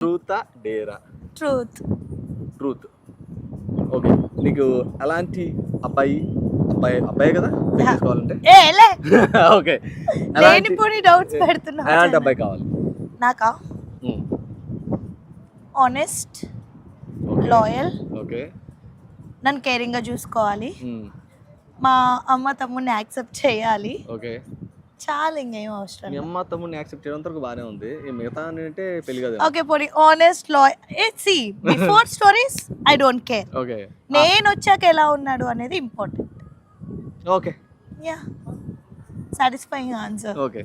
ట్రూతా డేరా? Truth. Truth. Okay, నీకు అలాంటి అబ్బాయి అబ్బాయి కదా తీసుకోవాలంటే ఓకే, లేనిపోని డౌట్స్ పెడుతున్నా. అలాంటి అబ్బాయి కావాలి నాకా? ఆనెస్ట్, లాయల్, ఓకే, నన్ను కేరింగ్గా చూసుకోవాలి, మా అమ్మ తమ్ముడిని యాక్సెప్ట్ చేయాలి. ఓకే, చాలా ఇంకేం అవసరం. మీ అమ్మ తమ్ముడిని యాక్సెప్ట్ చేయడం వరకు బాగానే ఉంది, ఈ మిగతా అంటే పెళ్లి కదా. ఓకే పోనీ honest, loyal. See before stories I don't care. Okay, నేను వచ్చాక ఎలా ఉన్నాడు అనేది important. Okay, yeah, satisfying answer. Okay,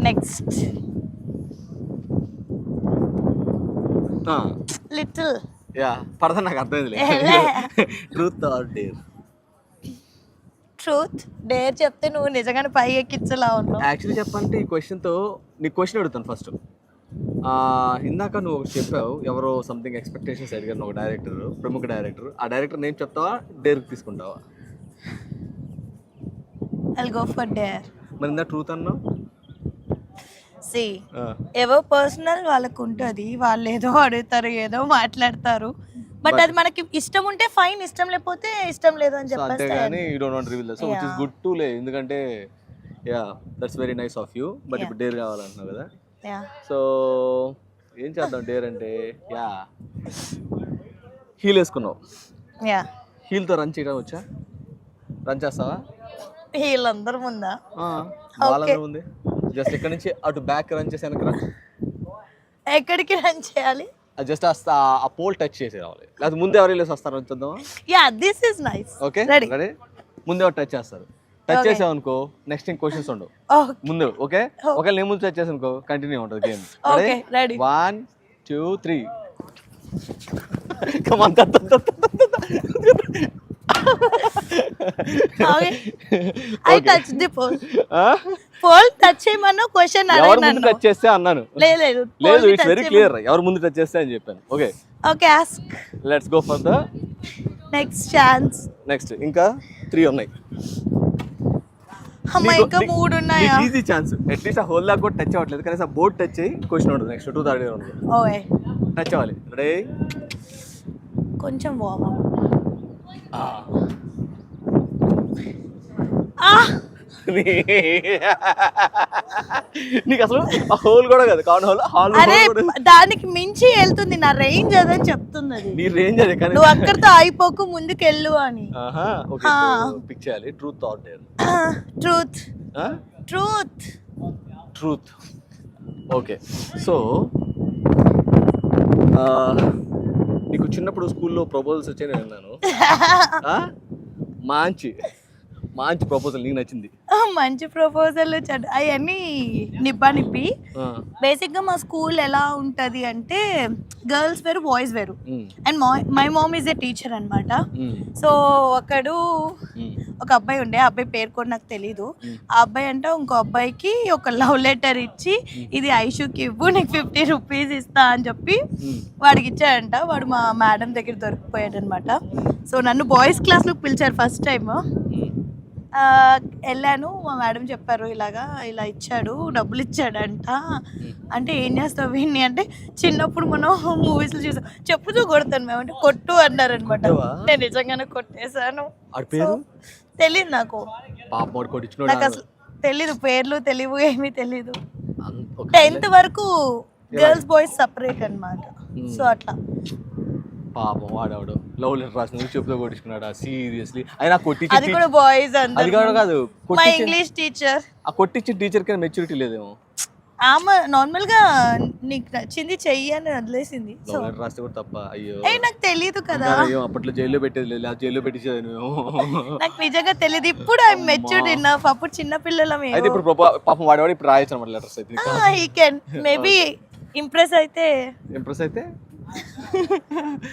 next little. Yeah, పడతా నాకు అర్థమైంది. Truth or dare? Truth. Dare చెప్తే నువ్వు నిజంగానే పై ఎక్కించలా ఉన్నావు. యాక్చువల్లీ చెప్పాలంటే ఈ క్వశ్చన్తో నీకు క్వశ్చన్ అడుగుతాను ఫస్ట్. ఇందాక నువ్వు చెప్పావు ఎవరో సంథింగ్ ఎక్స్పెక్టేషన్స్ అడిగారు ఒక డైరెక్టర్, ప్రముఖ డైరెక్టర్. ఆ డైరెక్టర్ నేమ్ చెప్తావా, డేర్కి తీసుకుంటావా? I'll go for dare. మరి ఇందా ట్రూత్ అన్నావు. See, ఎవో పర్సనల్ వాళ్ళకు ఉంటుంది, వాళ్ళు ఏదో అడుగుతారు, ఏదో మాట్లాడతారు. బట్ అది మనకి ఇష్టం ఉంటే ఫైన్, ఇష్టం లేకపోతే ఇష్టం లేదు అని చెప్పేసి. అంతేగాని you don't want reveal that, so which is good to లే. ఎందుకంటే yeah, that's very nice of you. But ఇప్పుడు డేర్ కావాలంటున్నావు కదా, సో ఏం చేద్దాం డేర్ అంటే? యా, హీల్ వేసుకున్నావు. యా, హీల్తో రన్ చేయడం వచ్చా? రన్ చేస్తావా? వీళ్ళందరూ ముందా? వాళ్ళందరూ ఉంది. జస్ట్ ఇక్కడ నుంచి అటు బ్యాక్ రన్ చేసి వెనక రా. ఎక్కడికి రన్ చేయాలి? జస్ట్ ఆ పోల్ టచ్ చేసి రావాలి, లేకపోతే ముందే ఎవరు వెళ్ళేసి వస్తారు చూద్దామా? Yeah, this is nice. Okay, ready? ముందే ఎవరు టచ్ చేస్తారు. టచ్ చేసావు అనుకో నెక్స్ట్ ఇంక క్వశ్చన్స్ ఉండవు ముందు. ఓకే, ఒకవేళ నేను ముందు టచ్ చేసాను అనుకో కంటిన్యూ ఉంటుంది game. Ready? 1 2 3 come on. I touch the pole. Pole touch చేయమన్నా క్వశ్చన్ ఎవరు ముందు టచ్ చేస్తే అన్నాను. లేదు, ఇట్స్ వెరీ క్లియర్ ఎవరు ముందు టచ్ చేస్తే అని చెప్పాను. Okay, okay, ask. Let's go for the next chance. Next ఇంకా 3 ఉన్నాయి. అమ్మ, ఇంకా 3 ఉన్నాయా? Easy chance. అట్లీస్ట్ ఆ హోల్ దాకా కూడా టచ్ అవ్వట్లేదు, కానీ ఆ బోర్డ్ టచ్ అయ్యి క్వశ్చన్ ఉంటుంది. నెక్స్ట్ 2 3 ఉంది. ఓకే, టచ్ అవ్వాలి. రెడీ? కొంచెం వార్మ్ అప్. నీకు అసలు ఆ హోల్ కూడా కాదు, కార్న్ హోల్, హాల్. అరే దానికి మించి వెళ్తుంది, నా రేంజ్ అదని చెప్తున్నది. నీ రేంజ్ అదే, కానీ నువ్వు అక్కడితో అయిపోకు, ముందుకు వెళ్ళు అని. ఓకే, పిక్ చేయాలి. Truth or dare? Truth. Truth. Truth. Okay, so నీకు చిన్నప్పుడు స్కూల్లో ప్రపోజల్స్ వచ్చాయని విన్నాను. మంచి ప్రపోజల్ నీకు నచ్చింది? మంచి ప్రపోజల్ అవన్నీ నిప్పి. బేసిక్ గా మా స్కూల్ ఎలా ఉంటది అంటే గర్ల్స్ వేరు, బాయ్స్ వేరు. And my mom is a teacher అనమాట. సో ఒక అబ్బాయి ఉండే, ఆ అబ్బాయి పేరు కూడా నాకు తెలీదు. ఆ అబ్బాయి అంటే ఇంకో అబ్బాయికి ఒక లవ్ లెటర్ ఇచ్చి, ఇది ఐషుకి ఇవ్వు, నీకు 50 రూపీస్ ఇస్తా అని చెప్పి వాడికి ఇచ్చాడంట. వాడు మా మేడం దగ్గర దొరికిపోయాడు అనమాట. సో నన్ను బాయ్స్ క్లాస్ లో పిలిచారు ఫస్ట్ టైం. వెళ్ళాను, మా మేడం చెప్పారు ఇలా ఇచ్చాడు, డబ్బులు ఇచ్చాడంట. అంటే ఏం చేస్తావు వీడిని అంటే, చిన్నప్పుడు మనం మూవీస్లో చూసాం, చెప్పుతూ కొడతాను మేము అంటే, కొట్టు అన్నారు అనమాట. నేను నిజంగానే కొట్టేశాను. తెలీదు నాకు అసలు తెలీదు, పేర్లు తెలియవు, ఏమీ తెలీదు. 10th వరకు గర్ల్స్ బాయ్స్ సపరేట్ అనమాట. సో అట్లా. పాపం వాడాడు లవ్ లెటర్ రాసిన చెప్పుతో కొట్టించుకున్నాడా? సీరియస్లీ? అయినా కొట్టించి అది కూడా బాయ్స్ అది కాదు, మా ఇంగ్లీష్ టీచర్. ఆ కొట్టించిన టీచర్ కి మెచ్యూరిటీ లేదేమో. ఆమె నార్మల్ గా నీకు నచ్చింది చెయ్యి అని వదిలేసింది. లవ్ లెటర్ రాస్తే కూడా తప్ప? అయ్యో, నాకు తెలియదు కదా. అప్పట్లో జైల్లో పెట్టేది లేదు, జైల్లో పెట్టించేది మేము. నాకు నిజంగా తెలియదు. ఇప్పుడు ఐ మెచ్యూర్డ్ ఇనఫ్. అప్పుడు చిన్న పిల్లలం. అయితే ఇప్పుడు పాపం వాడేవాడు ఇప్పుడు రాయొచ్చు అన్నమాట లెటర్స్. అయితే హీ కెన్ మేబీ ఇంప్రెస్ అయితే